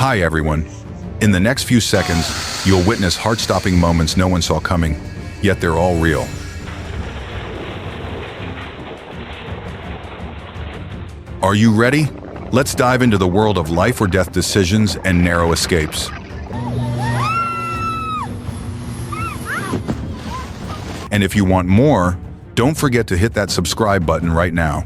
Hi everyone. In the next few seconds, you'll witness heart-stopping moments no one saw coming, yet they're all real. Are you ready? Let's dive into the world of life or death decisions and narrow escapes. And if you want more, don't forget to hit that subscribe button right now.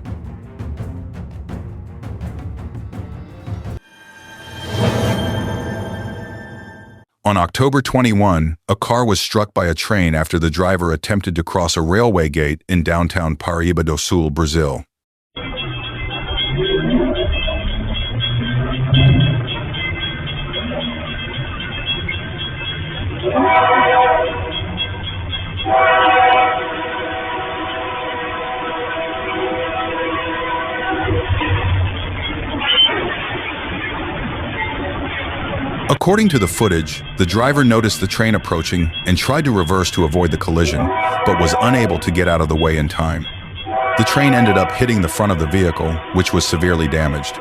On October 21, a car was struck by a train after the driver attempted to cross a railway gate in downtown Paraíba do Sul, Brazil. According to the footage, the driver noticed the train approaching and tried to reverse to avoid the collision, but was unable to get out of the way in time. The train ended up hitting the front of the vehicle, which was severely damaged.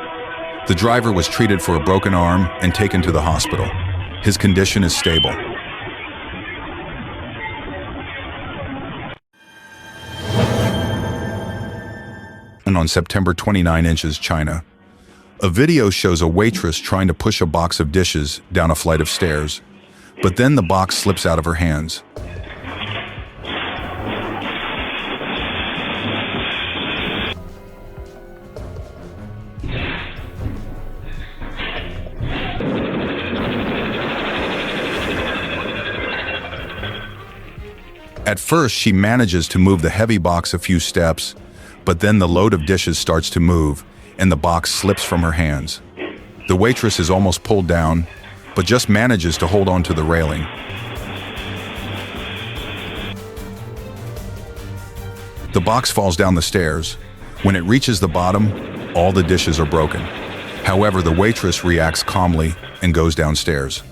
The driver was treated for a broken arm and taken to the hospital. His condition is stable. And on September 29, China, a video shows a waitress trying to push a box of dishes down a flight of stairs, but then the box slips out of her hands. At first, she manages to move the heavy box a few steps, but then the load of dishes starts to move, and the box slips from her hands. The waitress is almost pulled down, but just manages to hold on to the railing. The box falls down the stairs. When it reaches the bottom, all the dishes are broken. However, the waitress reacts calmly and goes downstairs.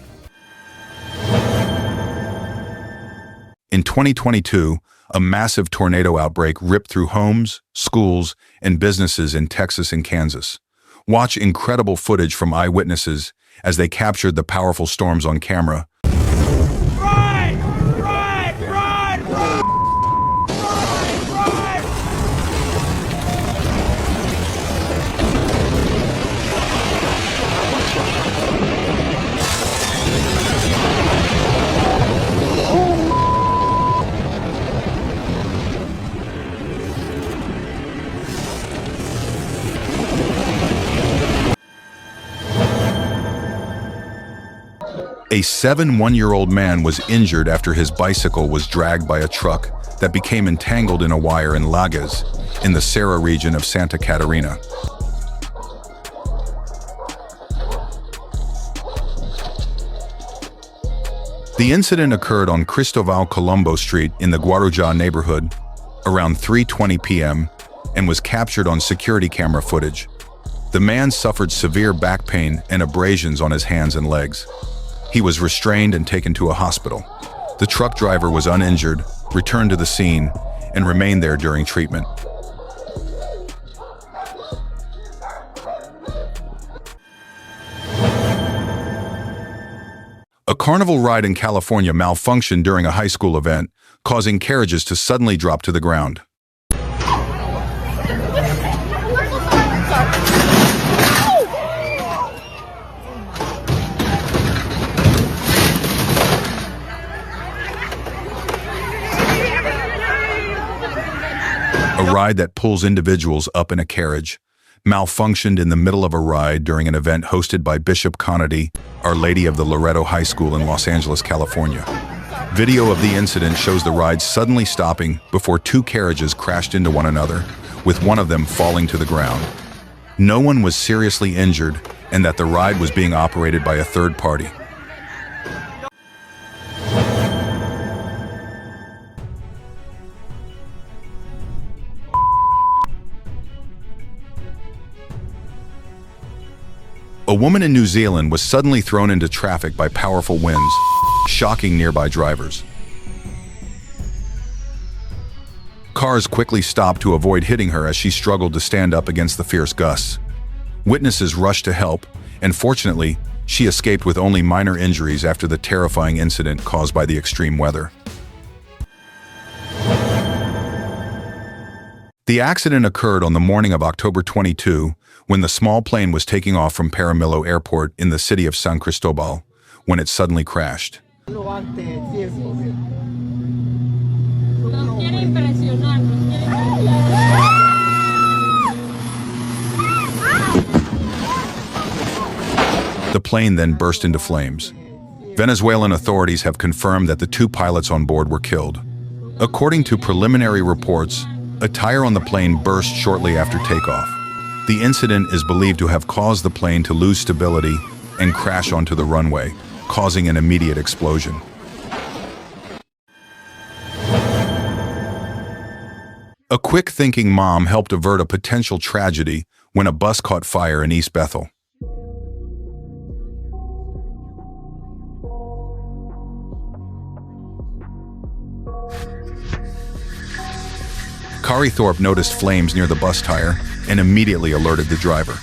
In 2022, a massive tornado outbreak ripped through homes, schools, and businesses in Texas and Kansas. Watch incredible footage from eyewitnesses as they captured the powerful storms on camera. A 7-1-year-old man was injured after his bicycle was dragged by a truck that became entangled in a wire in Lages, in the Serra region of Santa Catarina. The incident occurred on Cristóvão Colombo Street in the Guarujá neighborhood around 3:20 p.m. and was captured on security camera footage. The man suffered severe back pain and abrasions on his hands and legs. He was restrained and taken to a hospital. The truck driver was uninjured, returned to the scene, and remained there during treatment. A Carnival ride in California malfunctioned during a high school event, causing carriages to suddenly drop to the ground. A ride that pulls individuals up in a carriage malfunctioned in the middle of a ride during an event hosted by Bishop Kennedy, Our Lady of the Loreto High School in Los Angeles, California. Video of the incident shows the ride suddenly stopping before two carriages crashed into one another, with one of them falling to the ground. No one was seriously injured, and that the ride was being operated by a third party. A woman in New Zealand was suddenly thrown into traffic by powerful winds, shocking nearby drivers. Cars quickly stopped to avoid hitting her as she struggled to stand up against the fierce gusts. Witnesses rushed to help, and fortunately, She escaped with only minor injuries after the terrifying incident caused by the extreme weather. The accident occurred on the morning of October 22 when the small plane was taking off from Paramillo Airport in the city of San Cristobal when it suddenly crashed. The plane then burst into flames. Venezuelan authorities have confirmed that the two pilots on board were killed. According to preliminary reports, a tire on the plane burst shortly after takeoff. The incident is believed to have caused the plane to lose stability and crash onto the runway, causing an immediate explosion. A quick-thinking mom helped avert a potential tragedy when a bus caught fire in East Bethel. Kari Thorpe noticed flames near the bus tire and immediately alerted the driver.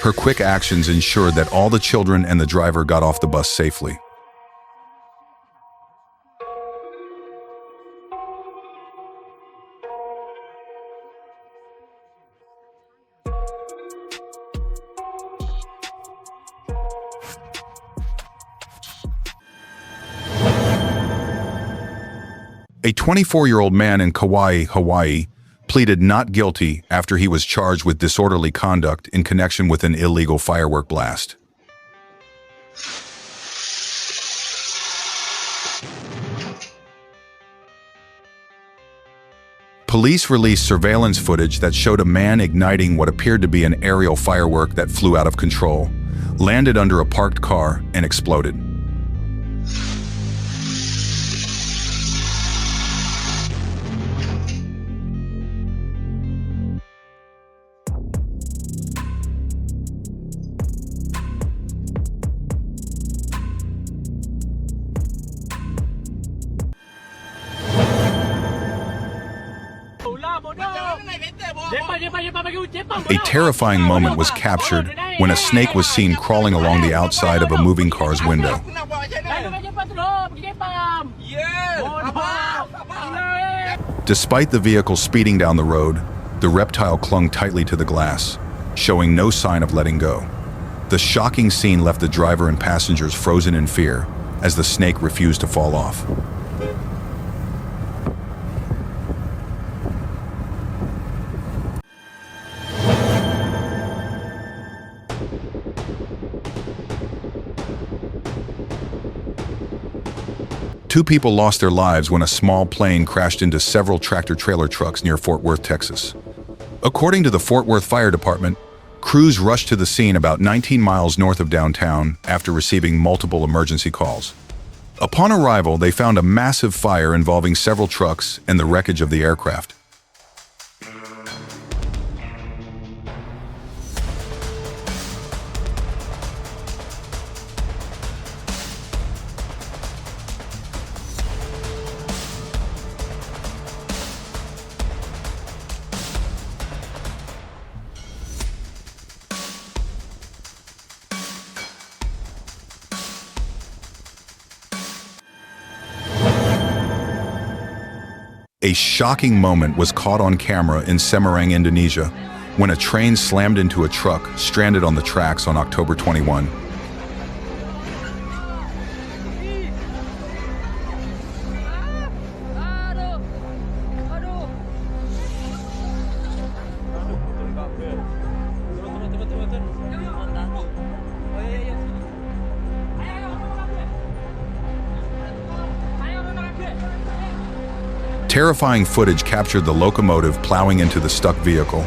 Her quick actions ensured that all the children and the driver got off the bus safely. A 24-year-old man in Kauai, Hawaii, pleaded not guilty after he was charged with disorderly conduct in connection with an illegal firework blast. Police released surveillance footage that showed a man igniting what appeared to be an aerial firework that flew out of control, landed under a parked car, and exploded. A terrifying moment was captured when a snake was seen crawling along the outside of a moving car's window. Despite the vehicle speeding down the road, the reptile clung tightly to the glass, showing no sign of letting go. The shocking scene left the driver and passengers frozen in fear as the snake refused to fall off. Two people lost their lives when a small plane crashed into several tractor-trailer trucks near Fort Worth, Texas. According to the Fort Worth Fire Department, crews rushed to the scene about 19 miles north of downtown after receiving multiple emergency calls. Upon arrival, they found a massive fire involving several trucks and the wreckage of the aircraft. A shocking moment was caught on camera in Semarang, Indonesia, when a train slammed into a truck stranded on the tracks on October 21. Terrifying footage captured the locomotive plowing into the stuck vehicle,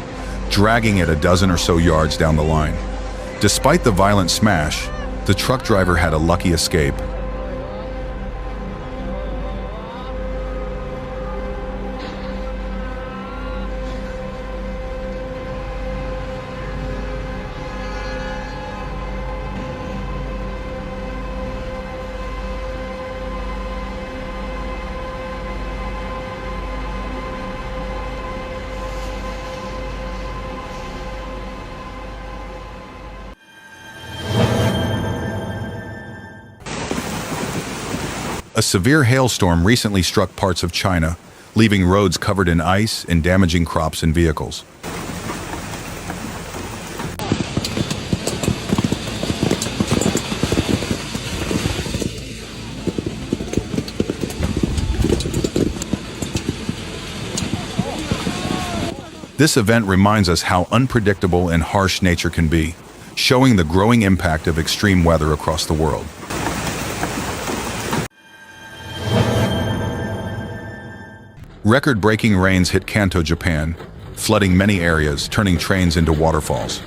dragging it a dozen or so yards down the line. Despite the violent smash, the truck driver had a lucky escape. A severe hailstorm recently struck parts of China, leaving roads covered in ice and damaging crops and vehicles. This event reminds us how unpredictable and harsh nature can be, showing the growing impact of extreme weather across the world. Record-breaking rains hit Kanto, Japan, flooding many areas, turning trains into waterfalls.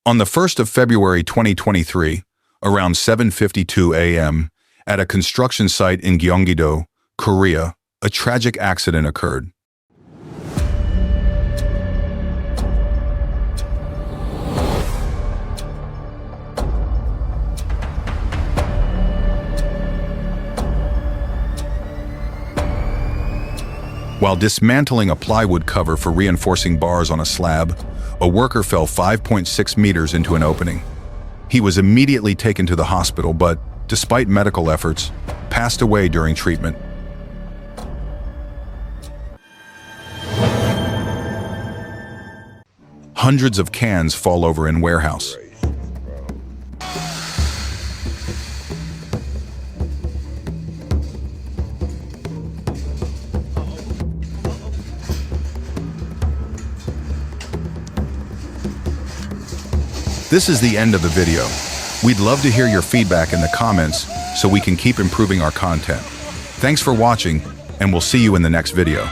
On the 1st of February 2023, around 7:52 a.m., at a construction site in Gyeonggi-do, Korea, a tragic accident occurred. While dismantling a plywood cover for reinforcing bars on a slab, a worker fell 5.6 meters into an opening. He was immediately taken to the hospital, but, despite medical efforts, passed away during treatment. Hundreds of cans fall over in warehouse. This is the end of the video. We'd love to hear your feedback in the comments so we can keep improving our content. Thanks for watching, and we'll see you in the next video.